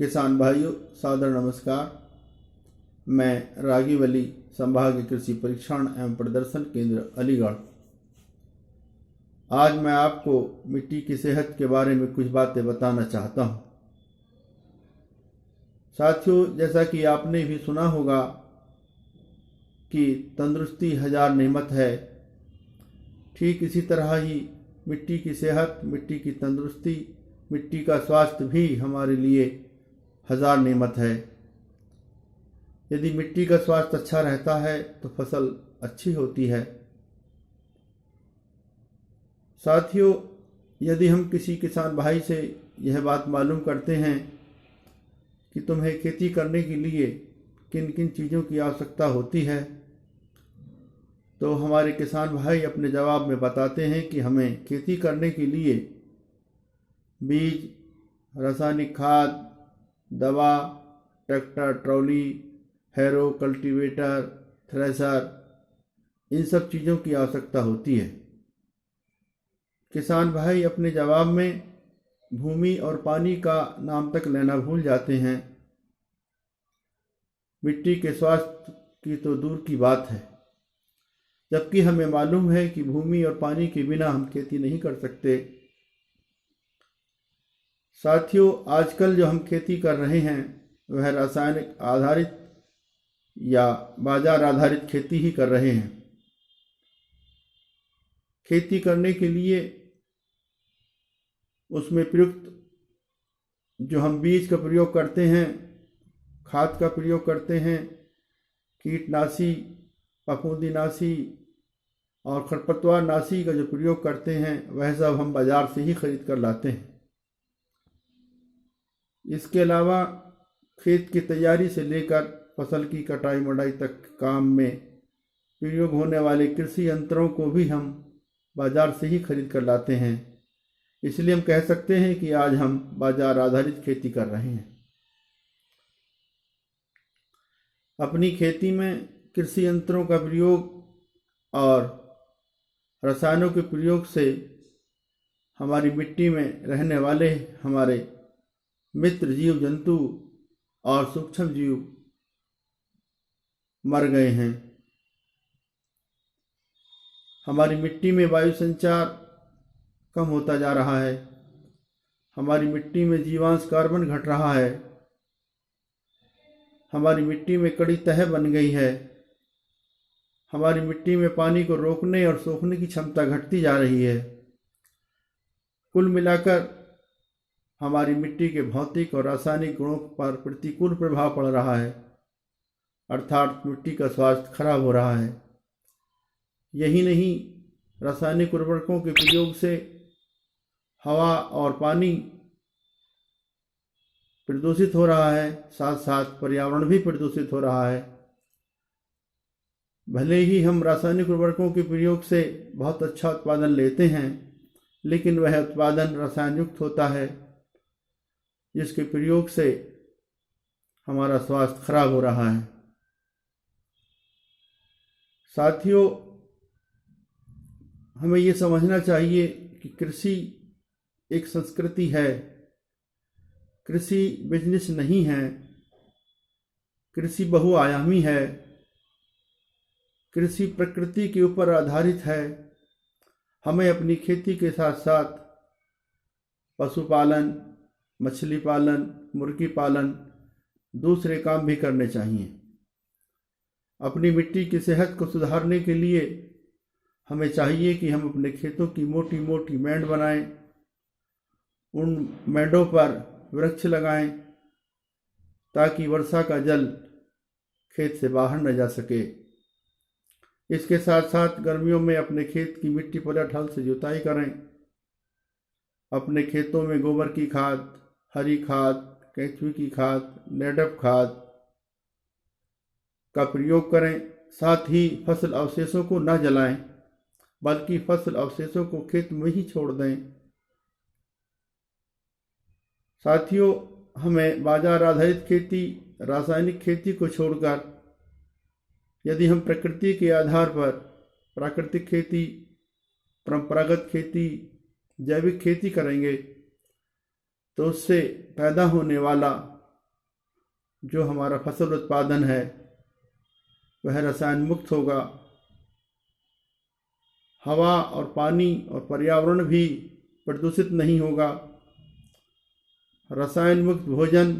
किसान भाइयों, सादर नमस्कार। मैं राघव अली, संभागीय कृषि परीक्षण एवं प्रदर्शन केंद्र अलीगढ़। आज मैं आपको मिट्टी की सेहत के बारे में कुछ बातें बताना चाहता हूँ। साथियों, जैसा कि आपने भी सुना होगा कि तंदुरुस्ती हजार नेमत है, ठीक इसी तरह ही मिट्टी की सेहत, मिट्टी की तंदुरुस्ती, मिट्टी का स्वास्थ्य भी हमारे लिए हजार नेमत है। यदि मिट्टी का स्वास्थ्य अच्छा रहता है तो फसल अच्छी होती है। साथियों, यदि हम किसी किसान भाई से यह बात मालूम करते हैं कि तुम्हें खेती करने के लिए किन किन चीज़ों की आवश्यकता होती है, तो हमारे किसान भाई अपने जवाब में बताते हैं कि हमें खेती करने के लिए बीज, रासायनिक खाद, दवा, tractor, trolley, harrow, cultivator, thresher, इन सब चीज़ों की आवश्यकता होती है। किसान भाई अपने जवाब में भूमि और पानी का नाम तक लेना भूल जाते हैं। मिट्टी के स्वास्थ्य की तो दूर की बात है, जबकि हमें मालूम है कि भूमि और पानी के बिना हम खेती नहीं कर सकते। साथियों, आजकल जो हम खेती कर रहे हैं वह रासायनिक आधारित या बाजार आधारित खेती ही कर रहे हैं। खेती करने के लिए उसमें प्रयुक्त जो हम बीज का प्रयोग करते हैं, खाद का प्रयोग करते हैं, कीटनाशी, फफूंदीनाशी और खरपतवार नाशी का जो प्रयोग करते हैं वह सब हम बाजार से ही खरीद कर लाते हैं। इसके अलावा खेत की तैयारी से लेकर फसल की कटाई मढ़ाई तक काम में प्रयोग होने वाले कृषि यंत्रों को भी हम बाजार से ही खरीद कर लाते हैं। इसलिए हम कह सकते हैं कि आज हम बाजार आधारित खेती कर रहे हैं। अपनी खेती में कृषि यंत्रों का प्रयोग और रसायनों के प्रयोग से हमारी मिट्टी में रहने वाले हमारे मित्र जीव जंतु और सूक्ष्म जीव मर गए हैं। हमारी मिट्टी में वायु संचार कम होता जा रहा है। हमारी मिट्टी में जीवांश कार्बन घट रहा है। हमारी मिट्टी में कड़ी तह बन गई है। हमारी मिट्टी में पानी को रोकने और सोखने की क्षमता घटती जा रही है। कुल मिलाकर हमारी मिट्टी के भौतिक और रासायनिक गुणों पर प्रतिकूल प्रभाव पड़ रहा है, अर्थात मिट्टी का स्वास्थ्य खराब हो रहा है। यही नहीं, रासायनिक उर्वरकों के प्रयोग से हवा और पानी प्रदूषित हो रहा है, साथ साथ पर्यावरण भी प्रदूषित हो रहा है। भले ही हम रासायनिक उर्वरकों के प्रयोग से बहुत अच्छा उत्पादन लेते हैं, लेकिन वह उत्पादन रसायन युक्त होता है, जिसके प्रयोग से हमारा स्वास्थ्य खराब हो रहा है। साथियों, हमें ये समझना चाहिए कि कृषि एक संस्कृति है, कृषि बिजनेस नहीं है। कृषि बहुआयामी है। कृषि प्रकृति के ऊपर आधारित है। हमें अपनी खेती के साथ साथ पशुपालन, मछली पालन, मुर्गी पालन, दूसरे काम भी करने चाहिए। अपनी मिट्टी की सेहत को सुधारने के लिए हमें चाहिए कि हम अपने खेतों की मोटी मोटी मेंढ बनाएं, उन मेंढों पर वृक्ष लगाएं ताकि वर्षा का जल खेत से बाहर न जा सके। इसके साथ साथ गर्मियों में अपने खेत की मिट्टी पर हल से जुताई करें। अपने खेतों में गोबर की खाद, हरी खाद, केंचुए की खाद, नेडफ खाद का प्रयोग करें। साथ ही फसल अवशेषों को न जलाएं, बल्कि फसल अवशेषों को खेत में ही छोड़ दें। साथियों, हमें बाजार आधारित खेती, रासायनिक खेती को छोड़कर यदि हम प्रकृति के आधार पर प्राकृतिक खेती, परंपरागत खेती, जैविक खेती करेंगे तो उससे पैदा होने वाला जो हमारा फसल उत्पादन है वह रसायन मुक्त होगा। हवा और पानी और पर्यावरण भी प्रदूषित नहीं होगा। रसायन मुक्त भोजन,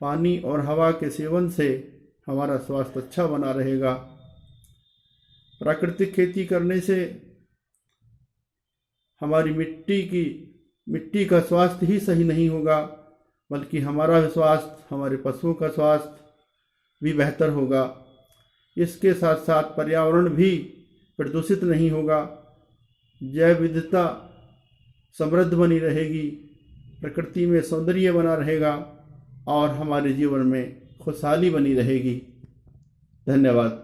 पानी और हवा के सेवन से हमारा स्वास्थ्य अच्छा बना रहेगा। प्राकृतिक खेती करने से हमारी मिट्टी का स्वास्थ्य ही सही नहीं होगा, बल्कि हमारा स्वास्थ्य, हमारे पशुओं का स्वास्थ्य भी बेहतर होगा। इसके साथ साथ पर्यावरण भी प्रदूषित नहीं होगा। जैव विविधता समृद्ध बनी रहेगी, प्रकृति में सौंदर्य बना रहेगा और हमारे जीवन में खुशहाली बनी रहेगी। धन्यवाद।